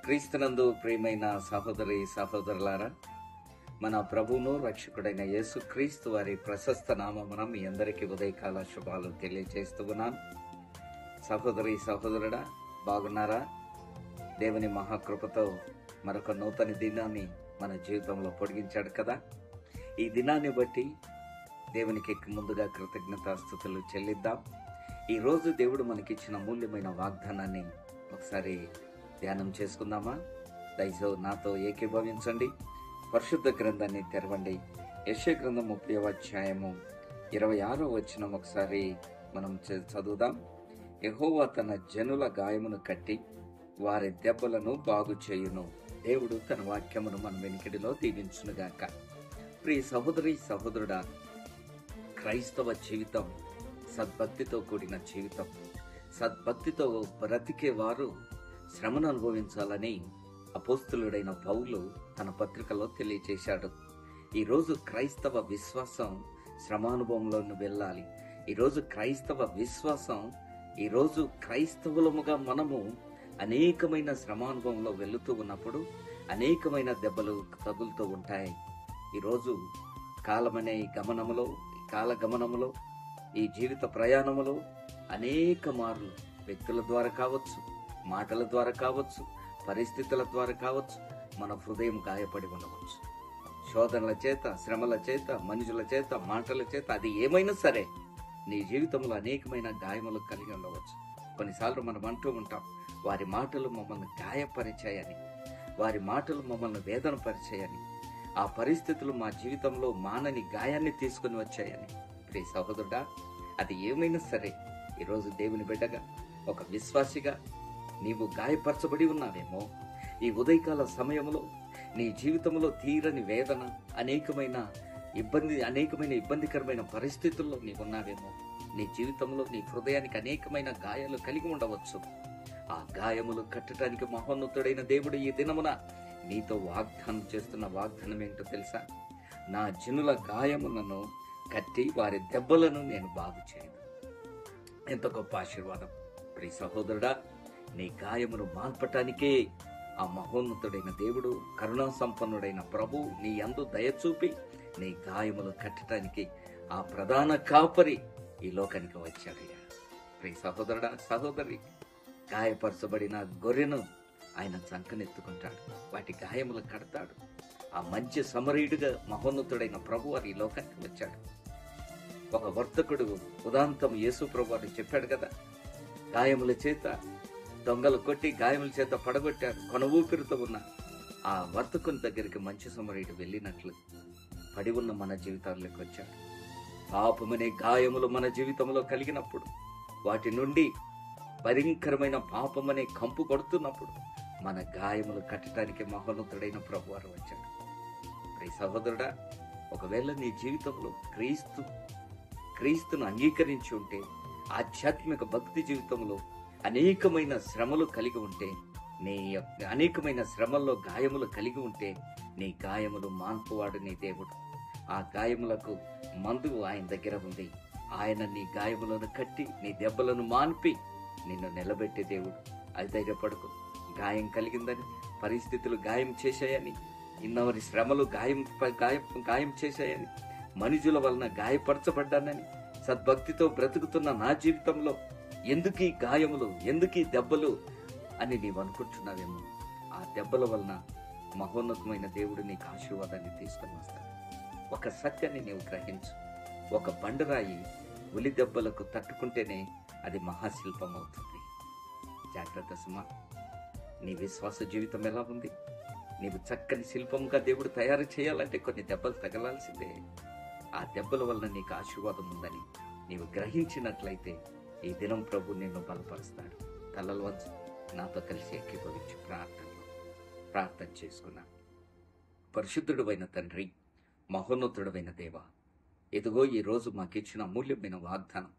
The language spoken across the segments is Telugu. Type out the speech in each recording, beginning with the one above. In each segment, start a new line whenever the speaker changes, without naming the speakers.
క్రీస్తునందు ప్రియమైన సహోదరి సహోదరులారా, మన ప్రభువును రక్షకుడైన యేసు క్రీస్తు వారి ప్రశస్త నామమున మీ అందరికీ ఉదయకాల శుభాలు తెలియజేస్తూ ఉన్నాను. సహోదరి సహోదరుడా, బాగున్నారా? దేవుని మహాకృపతో మరొక నూతన దినాన్ని మన జీవితంలో పొడిగించాడు కదా. ఈ దినాన్ని బట్టి దేవునికి ముందుగా కృతజ్ఞతాస్తుతులు చెల్లిద్దాం. ఈ రోజు దేవుడు మనకిచ్చిన అమూల్యమైన వాగ్దానాన్ని ఒకసారి ధ్యానం చేసుకుందామా? దయచేసి నాతో ఏకీభవించండి. పరిశుద్ధ గ్రంథాన్ని తెరవండి. యెషయా గ్రంథం 30వ అధ్యాయము 26వ వచనం ఒకసారి మనం చదువుదాం. యెహోవా తన జనుల గాయమును కట్టి వారి దెబ్బలను బాగు చేయును. దేవుడు తన వాక్యమును మన వెనుకడిలో దీవించునుగాక. ప్రియ సహోదరి సహోదరుడా, క్రైస్తవ జీవితం సద్భక్తితో కూడిన జీవితం. సద్భక్తితో బ్రతికే వారు శ్రమను అనుభవించాలని అపోస్తలుడైన పౌలు తన పత్రికలో తెలియజేశాడు. ఈరోజు క్రైస్తవ విశ్వాసం శ్రమానుభవంలోకి వెళ్ళాలి. ఈరోజు క్రైస్తవ విశ్వాసం, ఈరోజు క్రైస్తవులముగా మనము అనేకమైన శ్రమానుభవంలో వెళుతూ ఉన్నప్పుడు అనేకమైన దెబ్బలు తగులుతూ ఉంటాయి. ఈరోజు కాలమనే కాలగమనములో ఈ జీవిత ప్రయాణములో అనేక మార్లు వ్యక్తుల ద్వారా కావచ్చు, మాటల ద్వారా కావచ్చు, పరిస్థితుల ద్వారా కావచ్చు, మన హృదయం గాయపడి ఉండవచ్చు. శోధనల చేత, శ్రమల చేత, మనుషుల చేత, మాటల చేత, అది ఏమైనా సరే నీ జీవితంలో అనేకమైన గాయములు కలిగి ఉండవచ్చు. కొన్నిసార్లు మనం అంటూ ఉంటాం, వారి మాటలు మమ్మల్ని గాయపరిచాయని, వారి మాటలు మమ్మల్ని వేదన పరిచాయని, ఆ పరిస్థితులు మా జీవితంలో మానని గాయాన్ని తీసుకుని వచ్చాయని. ప్రియ సహోదరుడా, అది ఏమైనా సరే ఈరోజు దేవుని బిడ్డగా, ఒక విశ్వాసిగా నీవు గాయపరచబడి ఉన్నావేమో. ఈ ఉదయకాల సమయంలో నీ జీవితంలో తీరని వేదన, అనేకమైన ఇబ్బందికరమైన పరిస్థితుల్లో నీవున్నావేమో. నీ జీవితంలో, నీ హృదయానికి అనేకమైన గాయాలు కలిగి ఉండవచ్చు. ఆ గాయములు కట్టడానికి మహోన్నతుడైన దేవుడు ఈ దినమున నీతో వాగ్దానం చేస్తున్న వాగ్దానం ఏంటో తెలుసా? నా జనుల గాయములను కట్టి వారి దెబ్బలను నేను బాగు చేయను. ఎంత గొప్ప ఆశీర్వాదం! ప్రియ సహోదరుడా, నీ గాయమును మాన్పటానికే ఆ మహోన్నతుడైన దేవుడు, కరుణా సంపన్నుడైన ప్రభు నీ యందు దయచూపి నీ గాయములు కట్టడానికి ఆ ప్రధాన కాపరి ఈ లోకానికి వచ్చాడయ్యా. ప్రియ సహోదరుడా, సహోదరి, గాయపరచబడిన గొర్రెను ఆయన చంకనెత్తుకుంటాడు, వాటి గాయములు కడతాడు. ఆ మంచి సమరీయుడిగా మహోన్నతుడైన ప్రభు వారు ఈ లోకానికి వచ్చాడు. ఒక వర్తకుడు ఉదాంతం యేసు ప్రభు వారు చెప్పాడు కదా, గాయముల చేత దొంగలు కొట్టి గాయముల చేత పడగొట్టారు, కొన ఊపిరితో ఉన్న ఆ వర్తకుని దగ్గరికి మంచి సమరీయుడు వెళ్ళినట్లు పడి ఉన్న మన జీవితాల్లోకి వచ్చాడు. పాపమనే గాయములు మన జీవితంలో కలిగినప్పుడు, వాటి నుండి భయంకరమైన పాపమనే కంపు కొడుతున్నప్పుడు మన గాయములు కట్టడానికి మహోన్నతుడైన ప్రభు వారు వచ్చాడు. ప్రియ సహోదరుడా, ఒకవేళ నీ జీవితంలో క్రీస్తును అంగీకరించి ఉంటే, ఆధ్యాత్మిక భక్తి జీవితంలో అనేకమైన శ్రమలు కలిగి ఉంటే, అనేకమైన శ్రమల్లో గాయములు కలిగి ఉంటే, నీ గాయములు మాన్పువాడు నీ దేవుడు. ఆ గాయములకు మందు ఆయన దగ్గర ఉంది. ఆయన నీ గాయములను కట్టి నీ దెబ్బలను మాన్పి నిన్ను నిలబెట్టే దేవుడు. అది ధైర్యపడకు. గాయం కలిగిందని, పరిస్థితులు గాయం చేశాయని, ఇన్నవరి శ్రమలు గాయం చేశాయని, మనుషుల వలన గాయపరచబడ్డానని, సద్భక్తితో బ్రతుకుతున్న నా జీవితంలో ఎందుకు ఈ గాయములు, ఎందుకు ఈ దెబ్బలు అని నీవు అనుకుంటున్నావేమో. ఆ దెబ్బల వలన మహోన్నతమైన దేవుడు నీకు ఆశీర్వాదాన్ని తీసుకొని వస్తాడు. ఒక సత్యాన్ని నీవు గ్రహించు. ఒక బండరాయి ఉలి దెబ్బలకు తట్టుకుంటేనే అది మహాశిల్పం అవుతుంది. జాగ్రత్త సుమా. నీ విశ్వాస జీవితం ఎలా ఉంది? నీవు చక్కని శిల్పంగా దేవుడు తయారు చేయాలంటే కొన్ని దెబ్బలు తగలాల్సిందే. ఆ దెబ్బల వలన నీకు ఆశీర్వాదం ఉందని నీవు గ్రహించినట్లయితే ఈ దినం ప్రభు నిన్ను బలపరుస్తాడు. తలలు వంచు, నాతో కలిసి ఏకీభవించి ప్రార్థన చేసుకున్నా. పరిశుద్ధుడైన తండ్రి, మహోన్నతుడైన దేవ, ఇదిగో ఈరోజు మాకిచ్చిన అమూల్యమైన వాగ్దానం,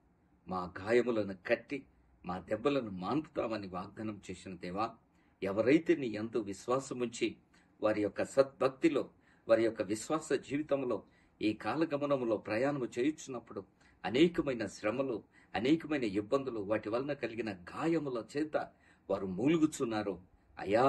మా గాయములను కట్టి మా దెబ్బలను మాన్పుతామని వాగ్దానం చేసిన దేవా, ఎవరైతే నీ యందు విశ్వాసం ఉంచి వారి యొక్క సద్భక్తిలో, వారి యొక్క విశ్వాస జీవితంలో ఈ కాలగమనంలో ప్రయాణము చేయుచున్నప్పుడు అనేకమైన శ్రమలు, అనేకమైన ఇబ్బందులు, వాటి వలన కలిగిన గాయముల చేత వారు మూలుగుచున్నారు. అయ్యా,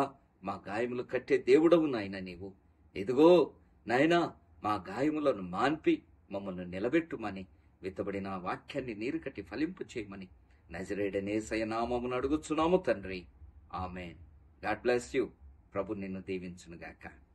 మా గాయములు కట్టే దేవుడవు నాయన నీవు. ఇదిగో నాయనా, మా గాయములను మాన్పి మమ్మల్ని నిలబెట్టుమని, విత్తబడిన వాక్యాన్ని నీరు కట్టి ఫలింపు చేయమని నజరేయుడైన యేసయ్య నామమున అడుగుచున్నాము తండ్రి. ఆమేన్. God bless you. ప్రభు నిన్ను దీవించునుగాక.